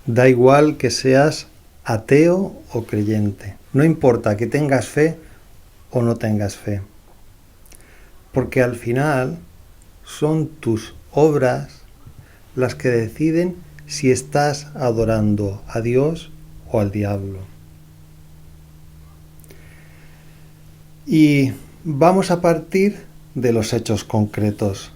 Da igual que seas ateo o creyente. No importa que tengas fe o no tengas fe. Porque al final son tus obras las que deciden si estás adorando a Dios o al diablo. Y vamos a partir de los hechos concretos.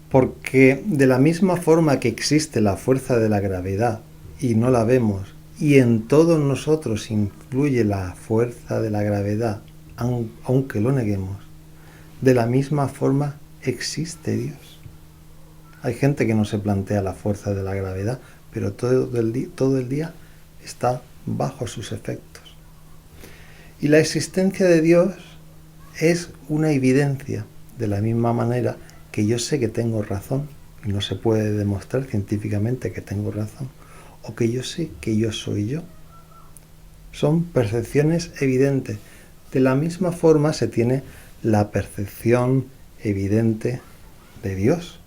Porque de la misma forma que existe la fuerza de la gravedad y no la vemos, y en todos nosotros influye la fuerza de la gravedad, aunque lo neguemos, de la misma forma existe Dios. Hay gente que no se plantea la fuerza de la gravedad, pero todo el día está bajo sus efectos. Y la existencia de Dios es una evidencia, de la misma manera que yo sé que tengo razón, y no se puede demostrar científicamente que tengo razón, o que yo sé que yo soy yo. Son percepciones evidentes. De la misma forma se tiene la percepción evidente de Dios.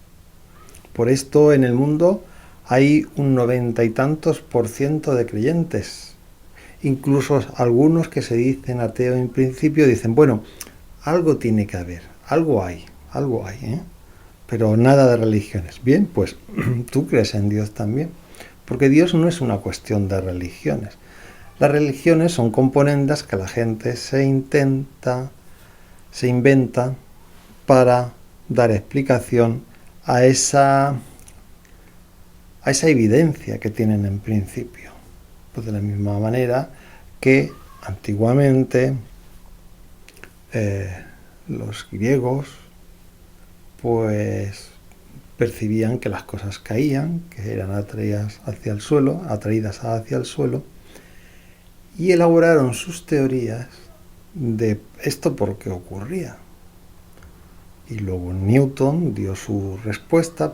Por esto en el mundo hay un 90 y tantos % de creyentes. Incluso algunos que se dicen ateos en principio dicen, bueno, algo tiene que haber, algo hay, ¿eh? Pero nada de religiones. Bien, pues tú crees en Dios también, porque Dios no es una cuestión de religiones. Las religiones son componendas que la gente se inventa para dar explicación a esa evidencia que tienen en principio. Pues de la misma manera que antiguamente los griegos pues percibían que las cosas caían, que eran atraídas hacia el suelo, y elaboraron sus teorías de esto por qué ocurría. Y luego Newton dio su respuesta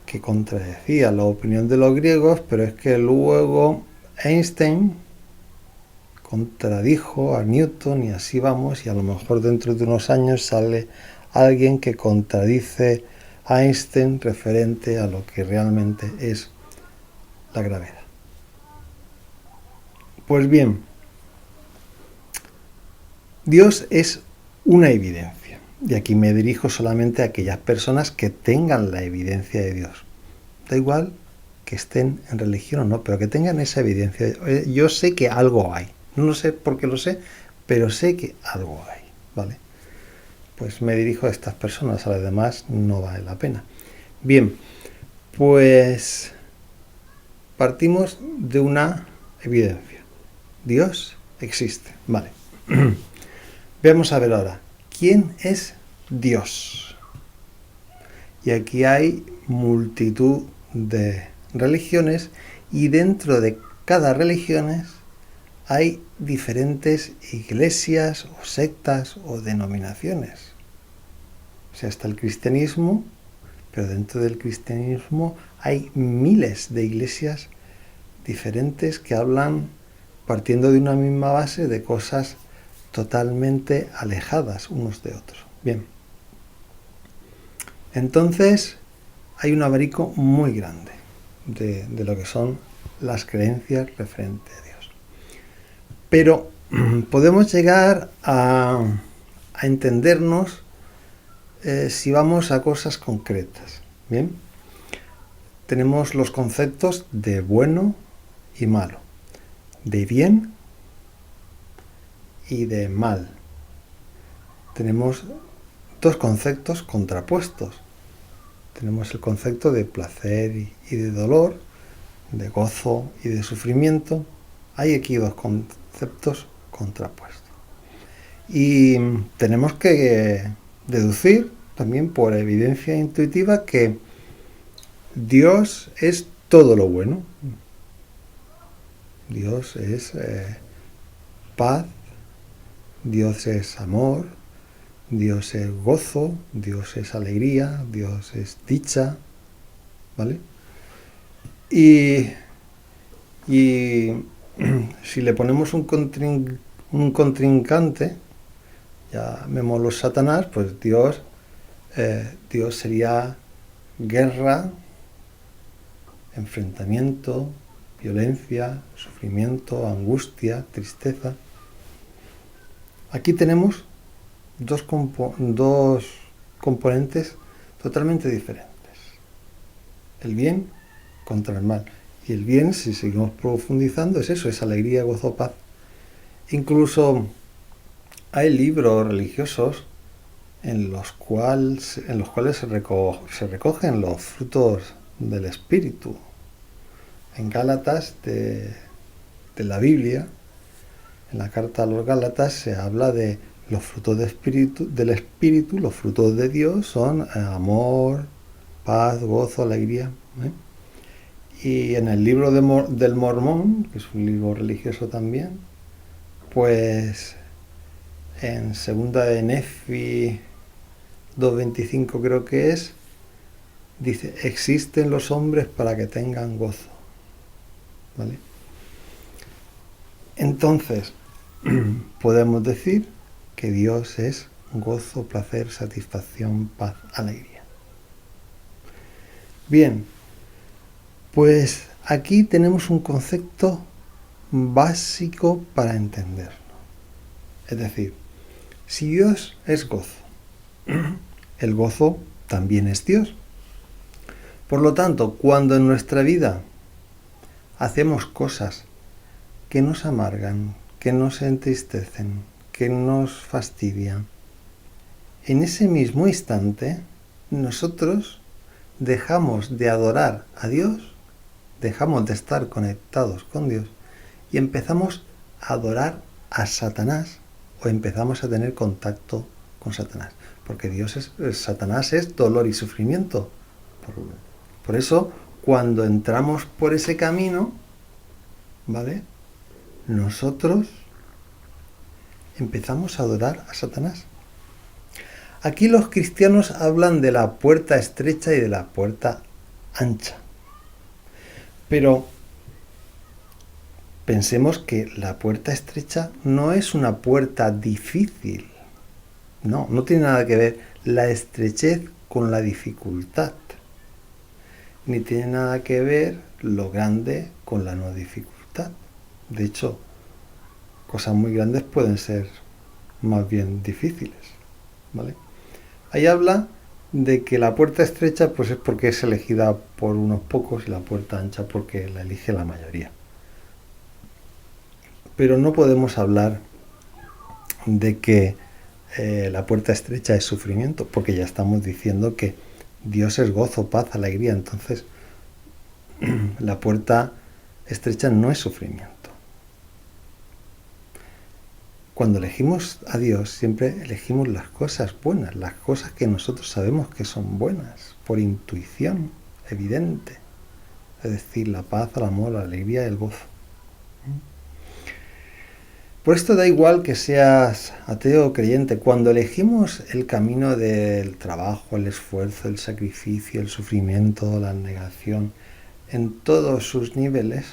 que contradecía la opinión de los griegos, pero es que luego Einstein contradijo a Newton y así vamos, y a lo mejor dentro de unos años sale alguien que contradice a Einstein referente a lo que realmente es la gravedad. Pues bien, Dios es una evidencia, y aquí me dirijo solamente a aquellas personas que tengan la evidencia de Dios. Da igual que estén en religión o no, pero que tengan esa evidencia. Yo sé que algo hay, no lo sé por qué lo sé, pero sé que algo hay, ¿vale? Pues me dirijo a estas personas, a las demás no vale la pena. Bien, pues partimos de una evidencia. Dios existe, vale. Vamos a ver ahora, ¿quién es Dios? Y aquí hay multitud de religiones y dentro de cada religión hay diferentes iglesias o sectas o denominaciones. O sea, está el cristianismo, pero dentro del cristianismo hay miles de iglesias diferentes que hablan, partiendo de una misma base, de cosas totalmente alejadas unos de otros. Bien. Entonces, hay un abanico muy grande de lo que son las creencias referente a Dios. Pero podemos llegar a entendernos si vamos a cosas concretas. Bien, tenemos los conceptos de bueno y malo, de bien y de mal. Tenemos dos conceptos contrapuestos. Tenemos el concepto de placer y de dolor, de gozo y de sufrimiento. Hay aquí dos conceptos contrapuestos. Y tenemos que deducir también por evidencia intuitiva que Dios es todo lo bueno. Dios es paz, Dios es amor, Dios es gozo, Dios es alegría, Dios es dicha, ¿vale? Y si le ponemos un contrincante, llamémoslo Satanás, pues Dios sería guerra, enfrentamiento, violencia, sufrimiento, angustia, tristeza. Aquí tenemos dos componentes totalmente diferentes. El bien contra el mal. Y el bien, si seguimos profundizando, es eso, es alegría, gozo, paz. Incluso hay libros religiosos en los cuales se recogen los frutos del Espíritu. En Gálatas de la Biblia, en la carta a los Gálatas, se habla de los frutos del Espíritu, los frutos de Dios son amor, paz, gozo, alegría. Y en el libro del Mormón, que es un libro religioso también, pues en segunda de Nefi 2:25 creo que es, dice, existen los hombres para que tengan gozo. ¿Vale? Entonces, podemos decir que Dios es gozo, placer, satisfacción, paz, alegría. Bien, pues aquí tenemos un concepto básico para entenderlo. Es decir, si Dios es gozo, el gozo también es Dios. Por lo tanto, cuando en nuestra vida hacemos cosas que nos amargan, que nos entristecen, que nos fastidian, en ese mismo instante nosotros dejamos de adorar a Dios, dejamos de estar conectados con Dios y empezamos a adorar a Satanás o empezamos a tener contacto con Satanás. Porque Satanás es dolor y sufrimiento. Por eso, cuando entramos por ese camino, ¿vale? Nosotros empezamos a adorar a Satanás. Aquí los cristianos hablan de la puerta estrecha y de la puerta ancha. Pero pensemos que la puerta estrecha no es una puerta difícil. No tiene nada que ver la estrechez con la dificultad. Ni tiene nada que ver lo grande con la no dificultad. De hecho, cosas muy grandes pueden ser más bien difíciles. ¿Vale? Ahí habla de que la puerta estrecha pues es porque es elegida por unos pocos y la puerta ancha porque la elige la mayoría. Pero no podemos hablar de que la puerta estrecha es sufrimiento, porque ya estamos diciendo que Dios es gozo, paz, alegría. Entonces, la puerta estrecha no es sufrimiento. Cuando elegimos a Dios, siempre elegimos las cosas buenas, las cosas que nosotros sabemos que son buenas, por intuición evidente. Es decir, la paz, el amor, la alegría y el gozo. Por esto da igual que seas ateo o creyente. Cuando elegimos el camino del trabajo, el esfuerzo, el sacrificio, el sufrimiento, la negación, en todos sus niveles,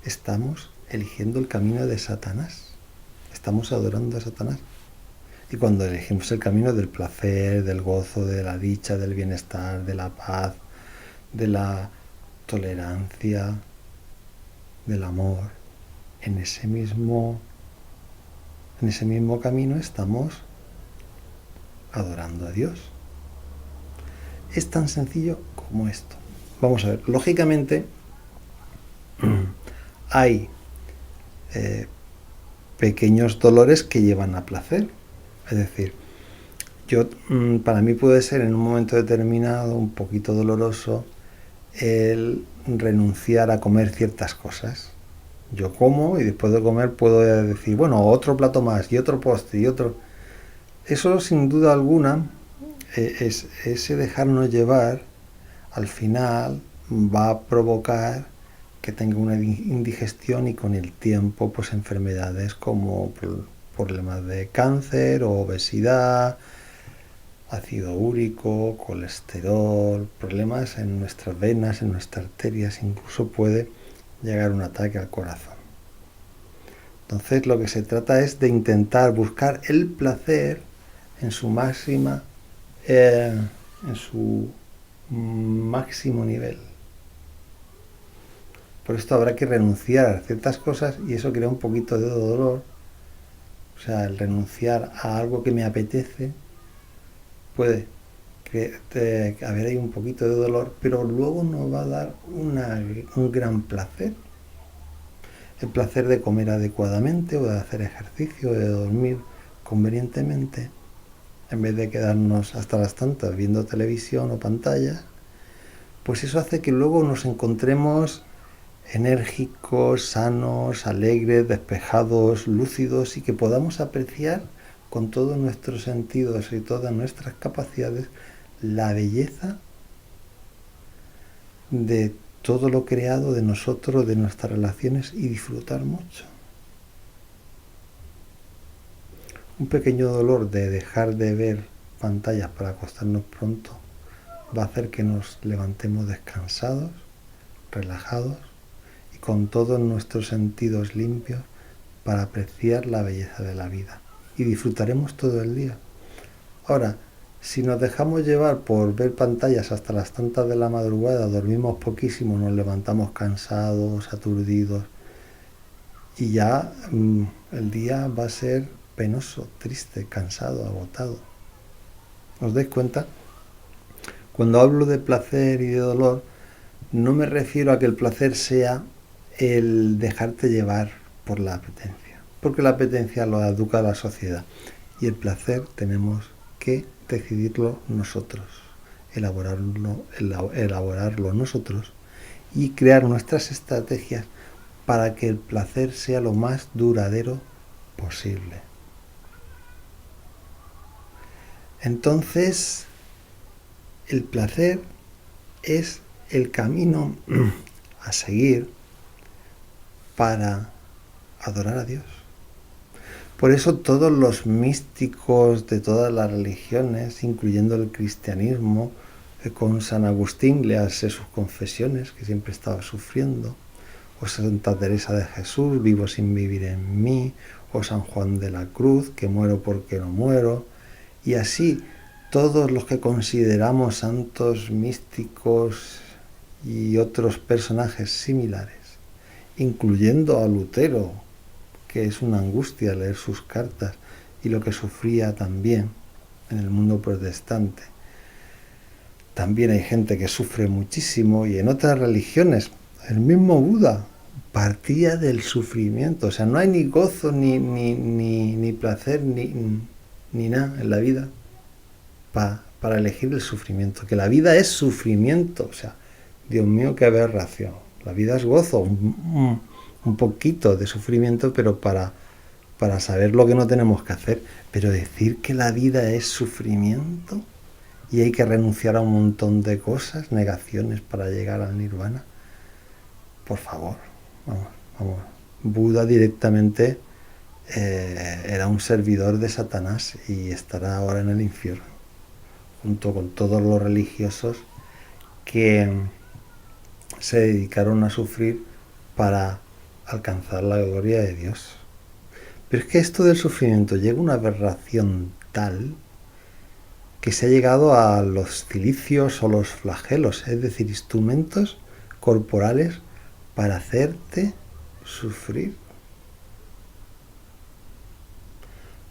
estamos eligiendo el camino de Satanás. Estamos adorando a Satanás. Y cuando elegimos el camino del placer, del gozo, de la dicha, del bienestar, de la paz, de la tolerancia, del amor, en ese mismo camino estamos adorando a Dios. Es tan sencillo como esto. Vamos a ver, lógicamente hay pequeños dolores que llevan a placer. Es decir, para mí puede ser en un momento determinado un poquito doloroso el renunciar a comer ciertas cosas. Yo como y después de comer puedo decir, bueno, otro plato más y otro postre y otro. Eso sin duda alguna, ese dejarnos llevar, al final va a provocar que tenga una indigestión y con el tiempo pues enfermedades como problemas de cáncer o obesidad, ácido úrico, colesterol, problemas en nuestras venas, en nuestras arterias, incluso puede llegar un ataque al corazón. Entonces lo que se trata es de intentar buscar el placer en su máximo nivel. Por esto habrá que renunciar a ciertas cosas y eso crea un poquito de dolor. O sea, el renunciar a algo que me apetece puede haber ahí un poquito de dolor, pero luego nos va a dar un gran placer. El placer de comer adecuadamente o de hacer ejercicio, de dormir convenientemente, en vez de quedarnos hasta las tantas viendo televisión o pantallas, pues eso hace que luego nos encontremos enérgicos, sanos, alegres, despejados, lúcidos y que podamos apreciar con todos nuestros sentidos y todas nuestras capacidades la belleza de todo lo creado, de nosotros, de nuestras relaciones y disfrutar mucho. Un pequeño dolor de dejar de ver pantallas para acostarnos pronto va a hacer que nos levantemos descansados, relajados y con todos nuestros sentidos limpios para apreciar la belleza de la vida. Y disfrutaremos todo el día. Ahora, si nos dejamos llevar por ver pantallas hasta las tantas de la madrugada, dormimos poquísimo, nos levantamos cansados, aturdidos y ya el día va a ser penoso, triste, cansado, agotado. ¿Os dais cuenta? Cuando hablo de placer y de dolor, no me refiero a que el placer sea el dejarte llevar por la apetencia, porque la apetencia lo educa a la sociedad y el placer tenemos que decidirlo nosotros, elaborarlo nosotros y crear nuestras estrategias para que el placer sea lo más duradero posible. Entonces, el placer es el camino a seguir para adorar a Dios. Por eso todos los místicos de todas las religiones, incluyendo el cristianismo, con San Agustín le hace sus confesiones, que siempre estaba sufriendo, o Santa Teresa de Jesús, vivo sin vivir en mí, o San Juan de la Cruz, que muero porque no muero, y así todos los que consideramos santos, místicos y otros personajes similares, incluyendo a Lutero, que es una angustia leer sus cartas y lo que sufría también en el mundo protestante. También hay gente que sufre muchísimo y en otras religiones, el mismo Buda partía del sufrimiento, o sea, no hay ni gozo, ni placer, ni nada en la vida para elegir el sufrimiento, que la vida es sufrimiento, o sea, Dios mío, qué aberración. La vida es gozo, un poquito de sufrimiento, pero para saber lo que no tenemos que hacer. Pero decir que la vida es sufrimiento y hay que renunciar a un montón de cosas, negaciones para llegar al nirvana, por favor, vamos. Buda directamente era un servidor de Satanás y estará ahora en el infierno, junto con todos los religiosos que se dedicaron a sufrir para alcanzar la gloria de Dios. Pero es que esto del sufrimiento llega a una aberración tal que se ha llegado a los cilicios o los flagelos, es decir, instrumentos corporales para hacerte sufrir.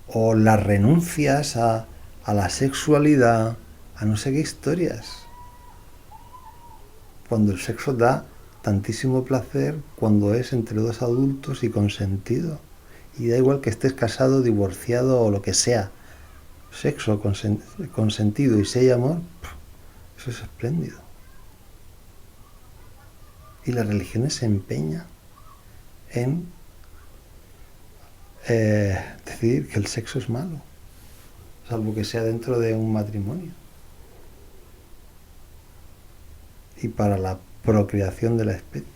O las renuncias a la sexualidad, a no sé qué historias. Cuando el sexo da tantísimo placer, cuando es entre dos adultos y consentido. Y da igual que estés casado, divorciado o lo que sea. Sexo consentido y si hay amor, eso es espléndido. Y las religiones se empeñan en decir que el sexo es malo, salvo que sea dentro de un matrimonio y para la procreación de la especie.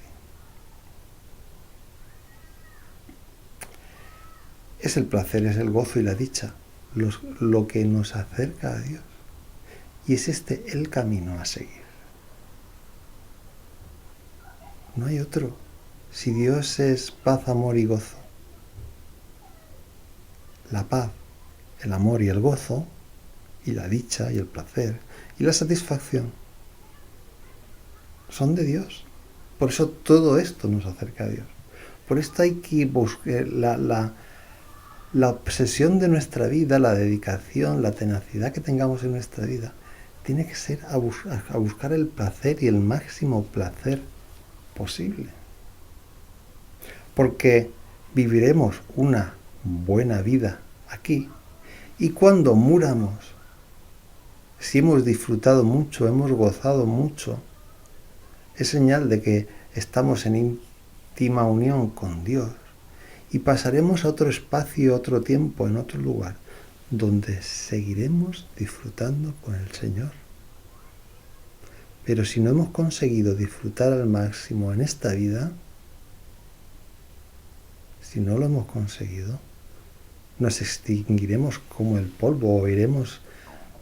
Es el placer, es el gozo y la dicha lo que nos acerca a Dios, y es este el camino a seguir. No hay otro. Si Dios es paz, amor y gozo, la paz, el amor y el gozo, y la dicha y el placer y la satisfacción son de Dios. Por eso todo esto nos acerca a Dios. Por esto hay que buscar la obsesión de nuestra vida, la dedicación, la tenacidad que tengamos en nuestra vida, tiene que ser a buscar el placer y el máximo placer posible. Porque viviremos una buena vida aquí y cuando muramos, si hemos disfrutado mucho, hemos gozado mucho, es señal de que estamos en íntima unión con Dios y pasaremos a otro espacio, otro tiempo, en otro lugar, donde seguiremos disfrutando con el Señor. Pero si no hemos conseguido disfrutar al máximo en esta vida, si no lo hemos conseguido, nos extinguiremos como el polvo o iremos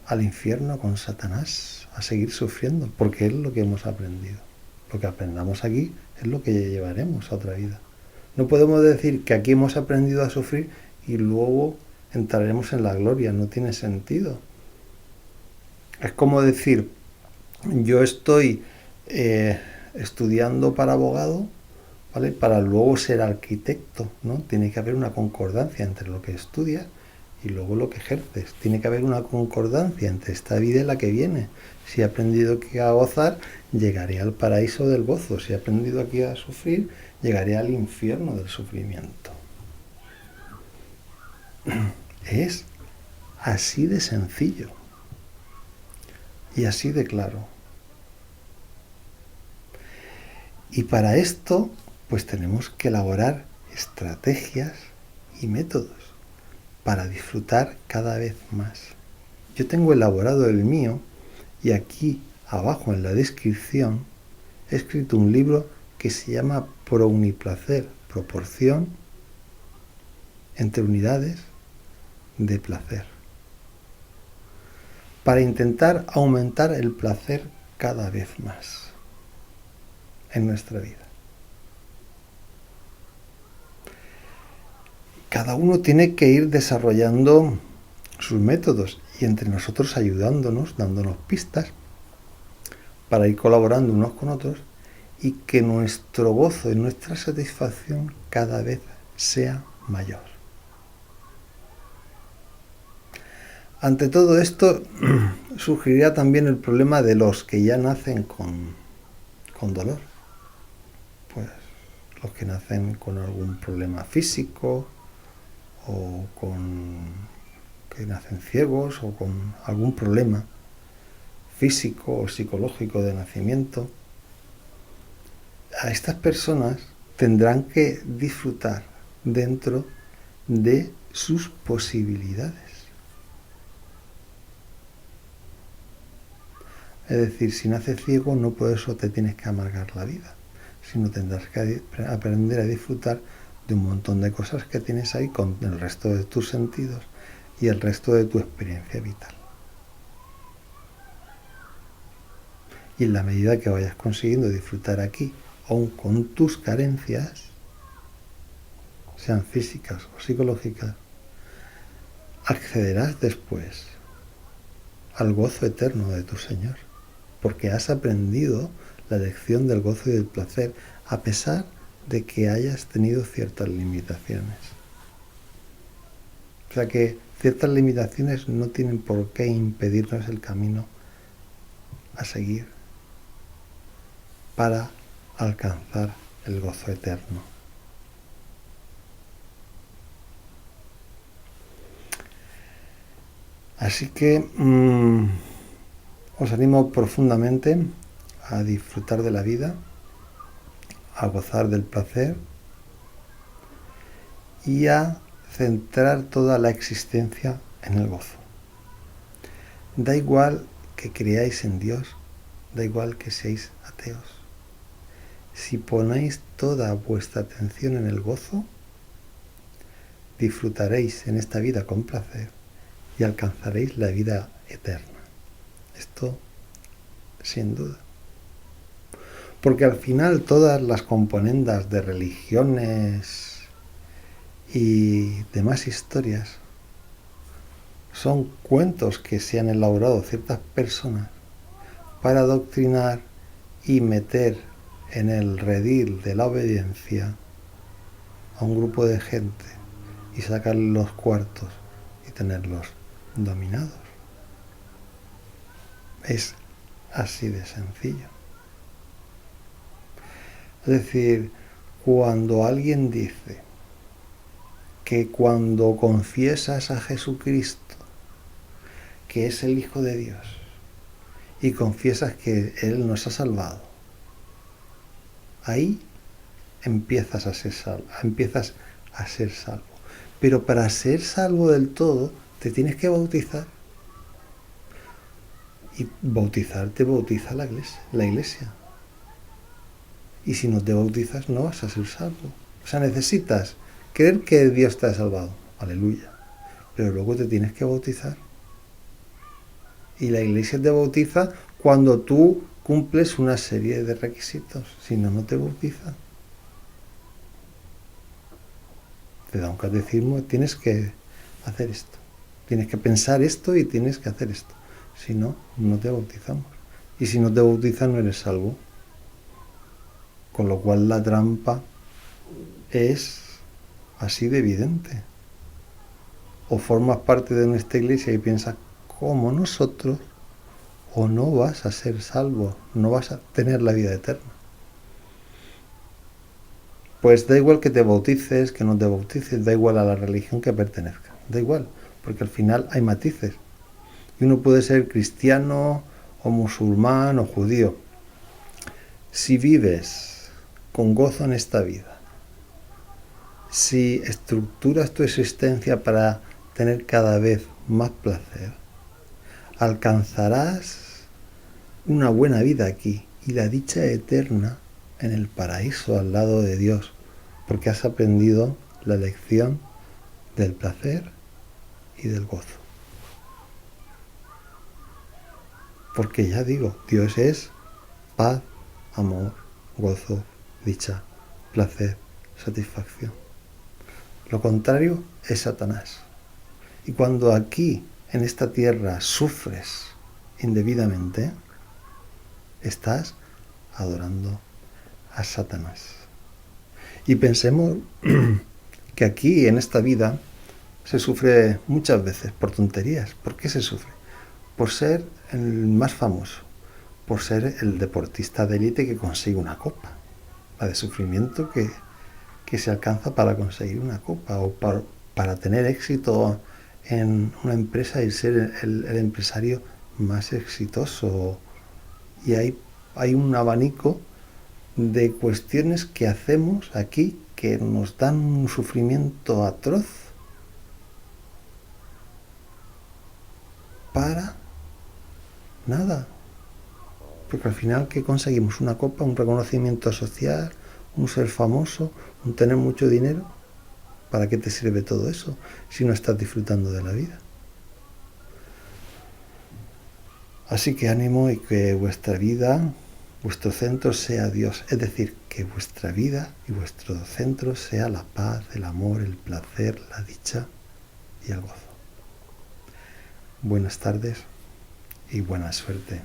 al infierno con Satanás a seguir sufriendo, porque es lo que hemos aprendido. Lo que aprendamos aquí es lo que llevaremos a otra vida. No podemos decir que aquí hemos aprendido a sufrir y luego entraremos en la gloria, no tiene sentido. Es como decir, yo estoy estudiando para abogado, ¿vale? Para luego ser arquitecto, ¿no? Tiene que haber una concordancia entre lo que estudias y luego lo que ejerces. Tiene que haber una concordancia entre esta vida y la que viene. Si he aprendido aquí a gozar, llegaré al paraíso del gozo. Si he aprendido aquí a sufrir, llegaré al infierno del sufrimiento. Es así de sencillo y así de claro. Y para esto, pues tenemos que elaborar estrategias y métodos para disfrutar cada vez más. Yo tengo elaborado el mío y aquí abajo en la descripción he escrito un libro que se llama Pro-Uniplacer, proporción entre unidades de placer, para intentar aumentar el placer cada vez más en nuestra vida. Cada uno tiene que ir desarrollando sus métodos y entre nosotros ayudándonos, dándonos pistas para ir colaborando unos con otros y que nuestro gozo y nuestra satisfacción cada vez sea mayor. Ante todo esto surgiría también el problema de los que ya nacen con dolor. Pues los que nacen con algún problema físico o que nacen ciegos o con algún problema físico o psicológico de nacimiento. A estas personas tendrán que disfrutar dentro de sus posibilidades. Es decir, si naces ciego no por eso te tienes que amargar la vida, sino tendrás que aprender a disfrutar de un montón de cosas que tienes ahí con el resto de tus sentidos y el resto de tu experiencia vital. Y en la medida que vayas consiguiendo disfrutar aquí, aun con tus carencias, sean físicas o psicológicas, accederás después al gozo eterno de tu Señor, porque has aprendido la lección del gozo y del placer, a pesar de que hayas tenido ciertas limitaciones. O sea que ciertas limitaciones no tienen por qué impedirnos el camino a seguir para alcanzar el gozo eterno. Así que os animo profundamente a disfrutar de la vida, a gozar del placer y a centrar toda la existencia en el gozo. Da igual que creáis en Dios, da igual que seáis ateos. Si ponéis toda vuestra atención en el gozo, disfrutaréis en esta vida con placer y alcanzaréis la vida eterna. Esto sin duda. Porque al final todas las componendas de religiones y demás historias son cuentos que se han elaborado ciertas personas para adoctrinar y meter en el redil de la obediencia a un grupo de gente y sacarle los cuartos y tenerlos dominados. Es así de sencillo. Es decir, cuando alguien dice que cuando confiesas a Jesucristo, que es el Hijo de Dios, y confiesas que Él nos ha salvado, ahí empiezas a ser salvo. Pero para ser salvo del todo, te tienes que bautizar. Y bautizar te bautiza la iglesia. Y si no te bautizas, no vas a ser salvo. O sea, necesitas creer que Dios te ha salvado. Aleluya. Pero luego te tienes que bautizar. Y la iglesia te bautiza cuando tú cumples una serie de requisitos. Si no, no te bautiza. Te da un catecismo, tienes que hacer esto. Tienes que pensar esto y tienes que hacer esto. Si no, no te bautizamos. Y si no te bautizas, no eres salvo. Con lo cual la trampa es así de evidente. O formas parte de nuestra iglesia y piensas como nosotros, o no vas a ser salvo, no vas a tener la vida eterna. Pues da igual que te bautices, que no te bautices, da igual a la religión que pertenezca, da igual, porque al final hay matices. Y uno puede ser cristiano, o musulmán, o judío. Si vives con gozo en esta vida, si estructuras tu existencia para tener cada vez más placer, alcanzarás una buena vida aquí y la dicha eterna en el paraíso al lado de Dios, porque has aprendido la lección del placer y del gozo. Porque ya digo, Dios es paz, amor, gozo, dicha, placer, satisfacción. Lo contrario es Satanás. Y cuando aquí, en esta tierra, sufres indebidamente, estás adorando a Satanás. Y pensemos que aquí, en esta vida, se sufre muchas veces por tonterías. ¿Por qué se sufre? Por ser el más famoso, por ser el deportista de élite que consigue una copa, la de sufrimiento que se alcanza para conseguir una copa, o para tener éxito en una empresa y ser el empresario más exitoso. Y hay un abanico de cuestiones que hacemos aquí que nos dan un sufrimiento atroz para nada. Porque al final, ¿qué conseguimos? Una copa, un reconocimiento social, un ser famoso, un tener mucho dinero. ¿Para qué te sirve todo eso si no estás disfrutando de la vida? Así que ánimo y que vuestra vida, vuestro centro sea Dios. Es decir, que vuestra vida y vuestro centro sea la paz, el amor, el placer, la dicha y el gozo. Buenas tardes y buena suerte.